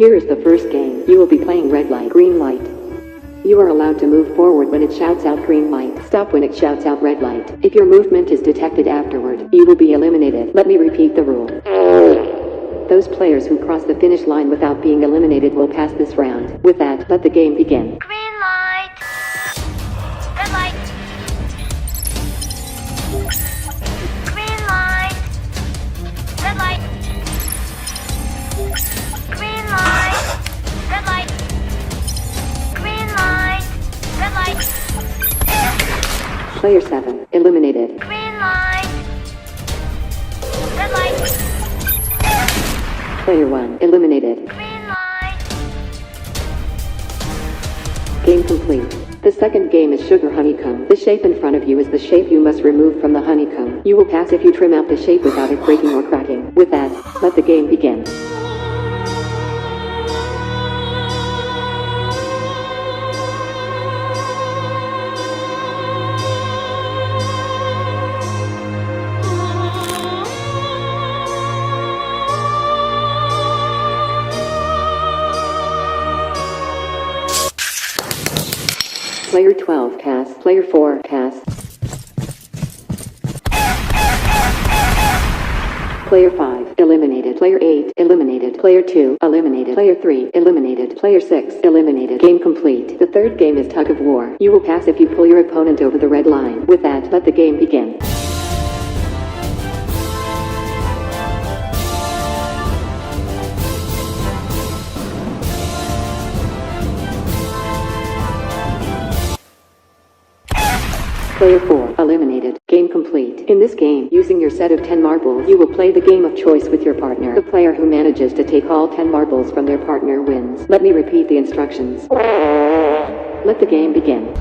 Here is the first game. You will be playing red light, green light. You are allowed to move forward when it shouts out green light. Stop when it shouts out red light. If your movement is detected afterward, you will be eliminated. Let me repeat the rule. Those players who cross the finish line without being eliminated will pass this round. With that, let the game begin. Green light. Red light. Green light. Red light. Green light. Red light. Green light. Red light. Player 7, eliminated. Green light. Red light. Player 1, eliminated. Green light. Game complete. The second game is Sugar Honeycomb. The shape in front of you is the shape you must remove from the honeycomb. You will pass if you trim out the shape without it breaking or cracking. With that, let the game begin. Player 12, cast. Player 4, cast. Player 5, eliminated. Player 8, eliminated. Player 2, eliminated. Player 3, eliminated. Player 6, eliminated. Game complete. The third game is Tug of War. You will pass if you pull your opponent over the red line. With that, let the game begin. Player 4, eliminated. Game complete. In this game, using your set of 10 marbles, you will play the game of choice with your partner. The player who manages to take all 10 marbles from their partner wins. Let me repeat the instructions. Let the game begin.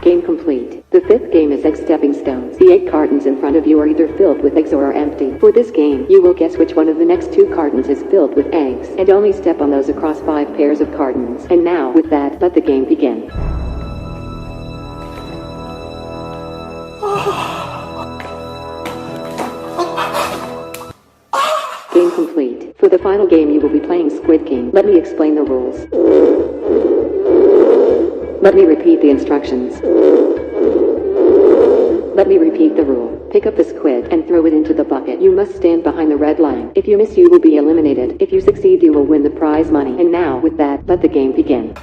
Game complete. The fifth game is Egg Stepping Stones. The 8 cartons in front of you are either filled with eggs or are empty. For this game, you will guess which one of the next 2 cartons is filled with eggs, and only step on those across 5 pairs of cartons. And now, with that, let the game begin. Game complete. For the final game, you will be playing Squid Game. Let me explain the rules. Let me repeat the instructions. Let me repeat the rule. Pick up the squid and throw it into the bucket. You must stand behind the red line. If you miss, you will be eliminated. If you succeed, you will win the prize money. And now, with that, let the game begin.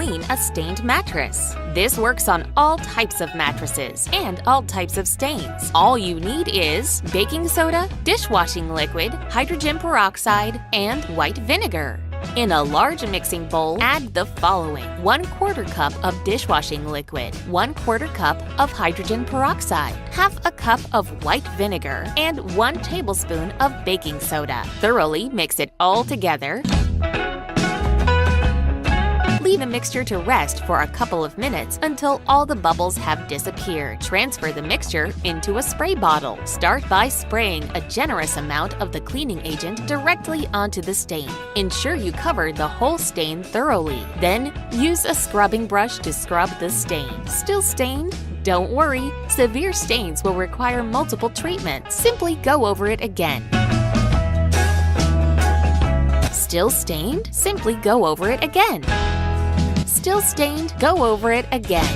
clean a stained mattress. This works on all types of mattresses and all types of stains. All you need is baking soda, dishwashing liquid, hydrogen peroxide, and white vinegar. In a large mixing bowl, add the following: 1/4 cup of dishwashing liquid, 1/4 cup of hydrogen peroxide, half a cup of white vinegar, and 1 tablespoon of baking soda. Thoroughly mix it all together. Leave the mixture to rest for a couple of minutes until all the bubbles have disappeared. Transfer the mixture into a spray bottle. Start by spraying a generous amount of the cleaning agent directly onto the stain. Ensure you cover the whole stain thoroughly. Then, use a scrubbing brush to scrub the stain. Still stained? Don't worry, severe stains will require multiple treatments. Simply go over it again. Still stained? Simply go over it again. Still stained? Go over it again.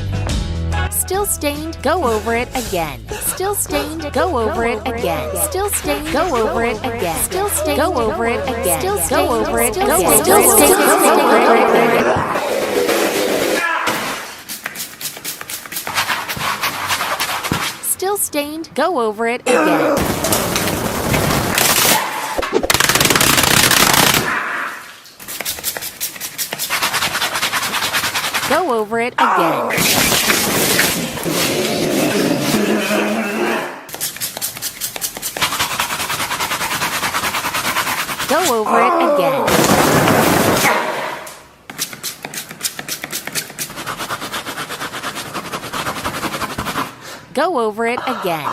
Still stained? Go over it again. Still stained? Go over it again. Still stained? Go over it again. Still stained? Go over it again. Still go over it again. Still stained? Go over it again. Still stained? Go over it again. Go over it again. Go over it again. Go over it again.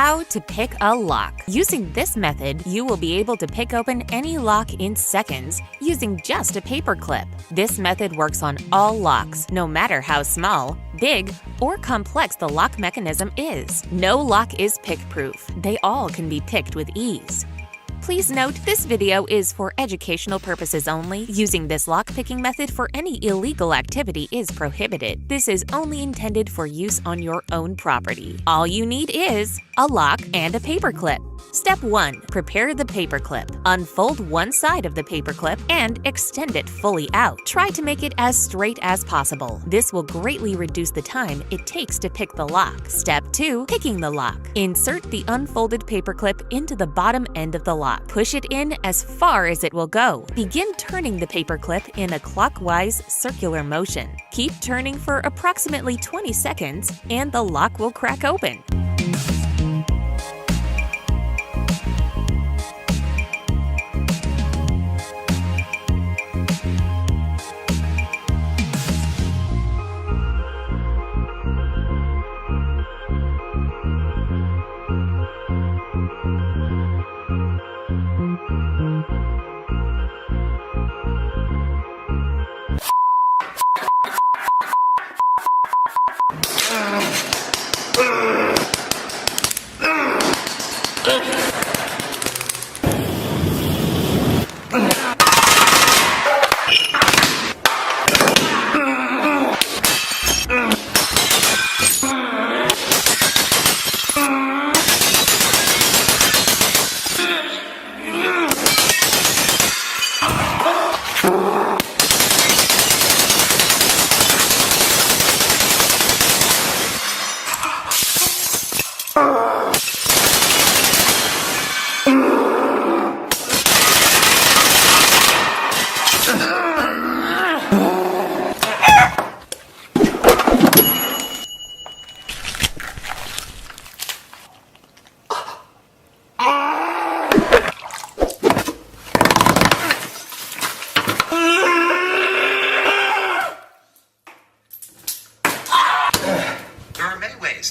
How to pick a lock. Using this method, you will be able to pick open any lock in seconds using just a paper clip. This method works on all locks, no matter how small, big, or complex the lock mechanism is. No lock is pick-proof. They all can be picked with ease. Please note, this video is for educational purposes only. Using this lock-picking method for any illegal activity is prohibited. This is only intended for use on your own property. All you need is a lock and a paperclip. Step 1. Prepare the paperclip. Unfold one side of the paperclip and extend it fully out. Try to make it as straight as possible. This will greatly reduce the time it takes to pick the lock. Step 2. Picking the lock. Insert the unfolded paperclip into the bottom end of the lock. Push it in as far as it will go. Begin turning the paperclip in a clockwise, circular motion. Keep turning for approximately 20 seconds and the lock will crack open.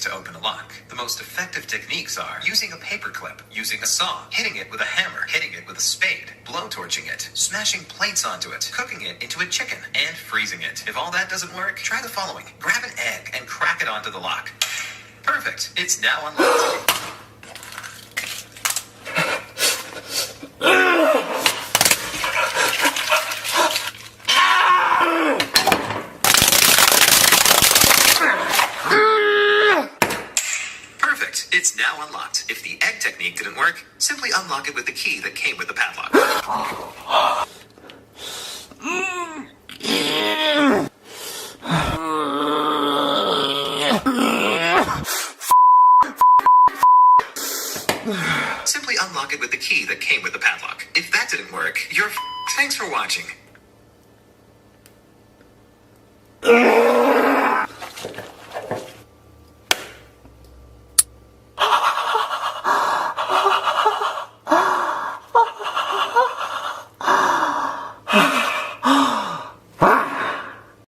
To open a lock. The most effective techniques are using a paperclip, using a saw, hitting it with a hammer, hitting it with a spade, blowtorching it, smashing plates onto it, cooking it into a chicken, and freezing it. If all that doesn't work, try the following. Grab an egg and crack it onto the lock. Perfect. It's now unlocked. It's now unlocked. If the egg technique didn't work, simply unlock it with the key that came with the padlock. Simply unlock it with the key that came with the padlock. If that didn't work, you're Thanks for watching.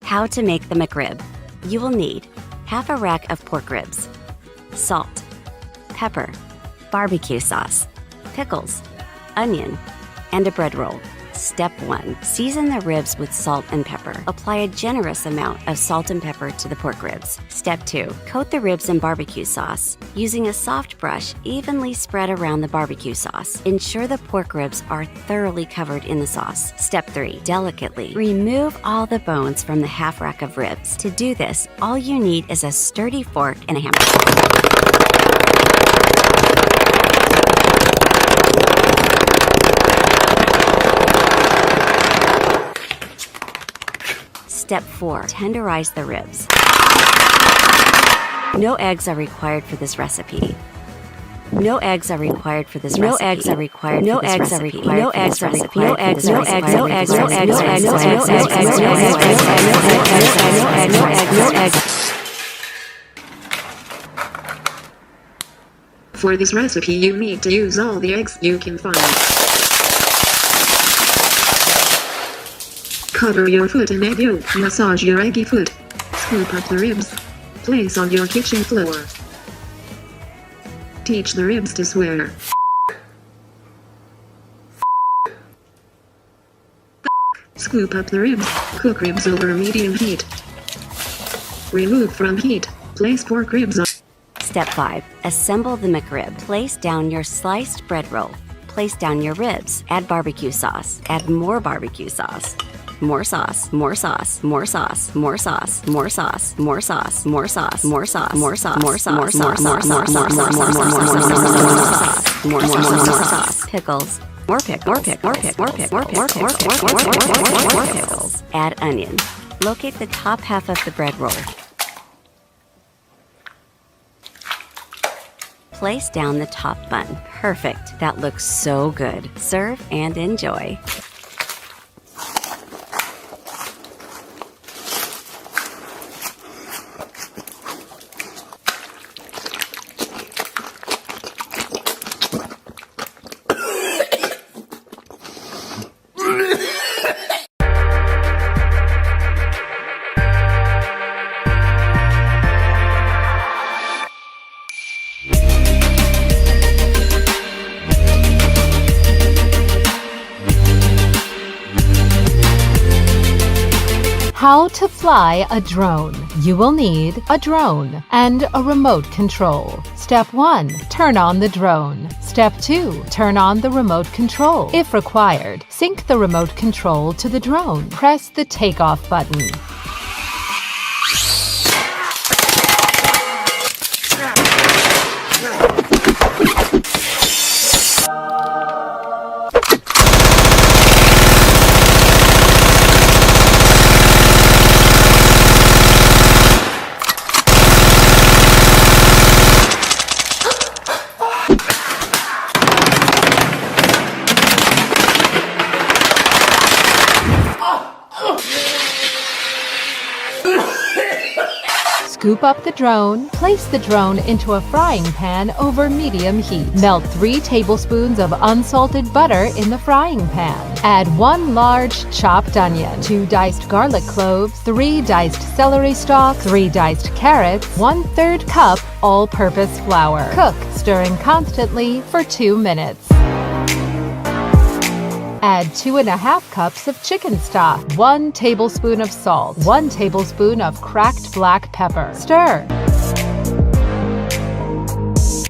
How to make the McRib. You will need half a rack of pork ribs, salt, pepper, barbecue sauce, pickles, onion, and a bread roll. Step 1. Season the ribs with salt and pepper. Apply a generous amount of salt and pepper to the pork ribs. Step 2. Coat the ribs in barbecue sauce. Using a soft brush, evenly spread around the barbecue sauce. Ensure the pork ribs are thoroughly covered in the sauce. Step 3. Delicately remove all the bones from the half rack of ribs. To do this, all you need is a sturdy fork and a hammer. Step 4. Tenderize the ribs. No eggs are required for this recipe. No eggs are required for this recipe. No eggs are required. No eggs are required. No eggs are required. No eggs. No eggs. No eggs. No eggs. No eggs. No eggs. No eggs. No eggs. For this recipe, you need to use all the eggs you can find. Cover your foot in egg yolk. Massage your eggy foot. Scoop up the ribs. Place on your kitchen floor. Teach the ribs to swear. Scoop up the ribs. Cook ribs over medium heat. Remove from heat. Place pork ribs on. Step 5. Assemble the McRib. Place down your sliced bread roll. Place down your ribs. Add barbecue sauce. Add more barbecue sauce. More sauce, more sauce, more sauce, more sauce, more sauce, more sauce, more sauce, more sauce, more sauce, more sauce, more sauce, more sauce, more sauce, more sauce, pickles, more pickles, more pickles, more pickles, more pickles, more pickles. Add onion. Locate the top half of the bread roll. Place down the top bun. Perfect. That looks so good. Serve and enjoy. How to fly a drone. You will need a drone and a remote control. Step 1. Turn on the drone. Step 2. Turn on the remote control. If required, sync the remote control to the drone. Press the takeoff button. Scoop up the drone. Place the drone into a frying pan over medium heat. Melt 3 tablespoons of unsalted butter in the frying pan. Add 1 large chopped onion, 2 diced garlic cloves, 3 diced celery stalks, 3 diced carrots, 1/3 cup all-purpose flour. Cook, stirring constantly for 2 minutes. Add 2½ cups of chicken stock, 1 tablespoon of salt, 1 tablespoon of cracked black pepper. Stir.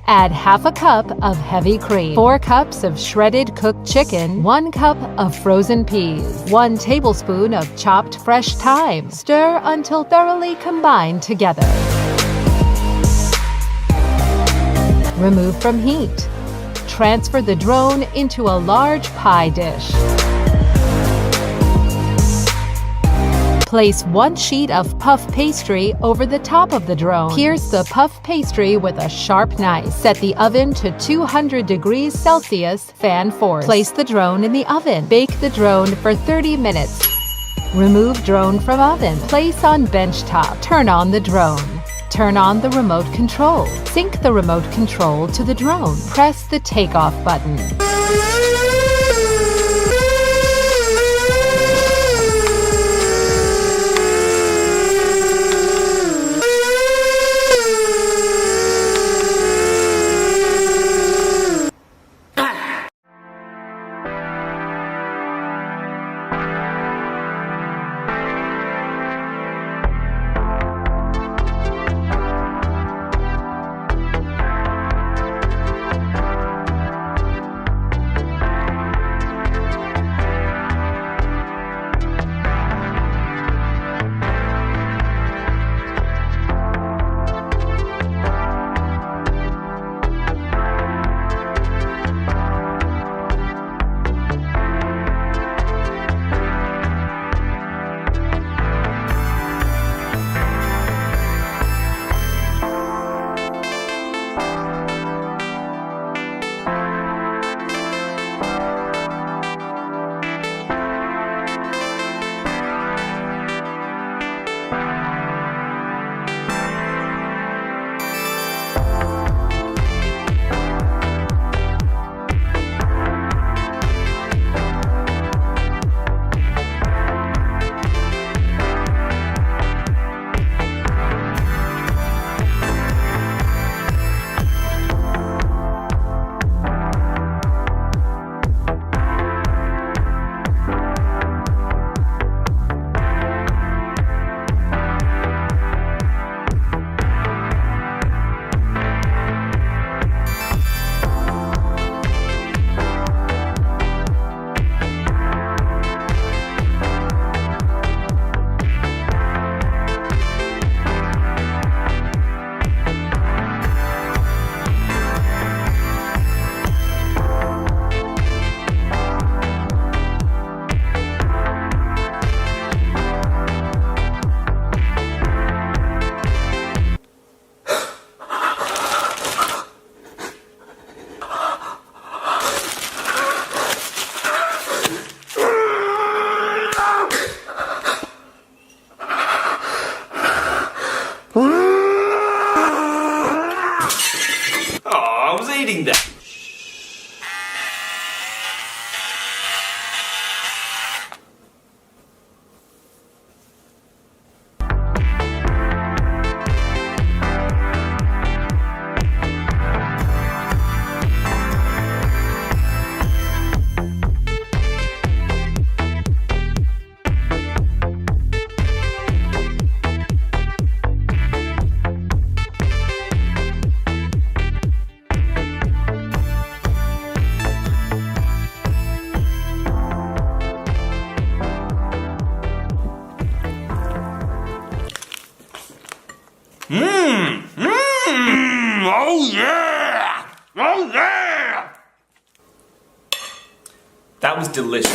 Add ½ cup of heavy cream, 4 cups of shredded cooked chicken, 1 cup of frozen peas, 1 tablespoon of chopped fresh thyme. Stir until thoroughly combined together. Remove from heat. Transfer the drone into a large pie dish. Place 1 sheet of puff pastry over the top of the drone. Pierce the puff pastry with a sharp knife. Set the oven to 200 degrees Celsius, fan force. Place the drone in the oven. Bake the drone for 30 minutes. Remove drone from oven. Place on bench top. Turn on the drone. Turn on the remote control. Sync the remote control to the drone. Press the takeoff button. eating that. Oh yeah! Oh yeah! That was delicious.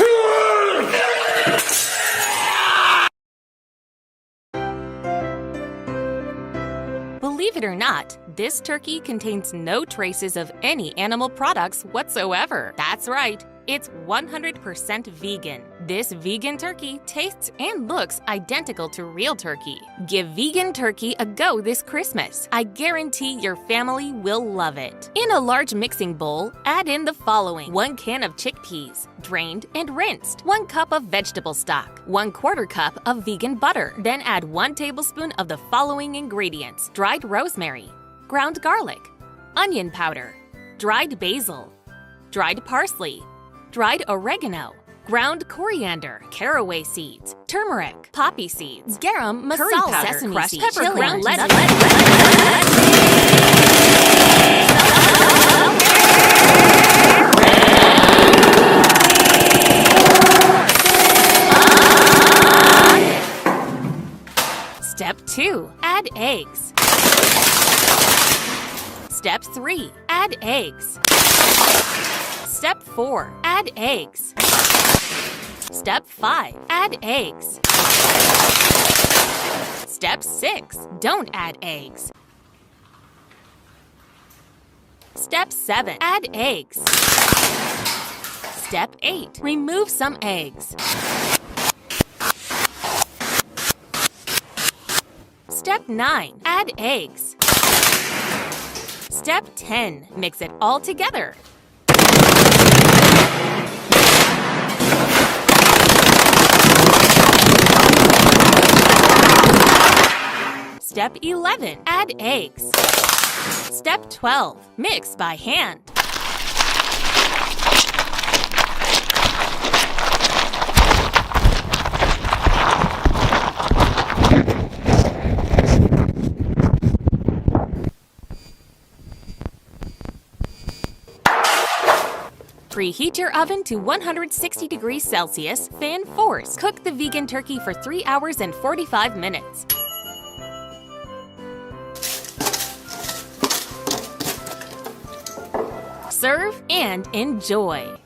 Believe it or not, this turkey contains no traces of any animal products whatsoever. That's right, it's 100% vegan. This vegan turkey tastes and looks identical to real turkey. Give vegan turkey a go this Christmas. I guarantee your family will love it. In a large mixing bowl, add in the following: 1 can of chickpeas, drained and rinsed, 1 cup of vegetable stock, 1/4 cup of vegan butter. Then add 1 tablespoon of the following ingredients: dried rosemary, ground garlic, onion powder, dried basil, dried parsley, dried oregano, ground coriander, caraway seeds, turmeric, poppy seeds, garam masala, curry powder, sesame crushed seeds, pepper, ground lettuce. Step 2. Add eggs. Step 3. add eggs. Step 4, add eggs. Step 5, add eggs. Step 6, don't add eggs. Step 7, add eggs. Step 8, remove some eggs. Step 9, add eggs. Step 10, mix it all together. Step 11, add eggs. Step 12, mix by hand. Preheat your oven to 160 degrees Celsius, fan force. Cook the vegan turkey for 3 hours and 45 minutes. Serve and enjoy!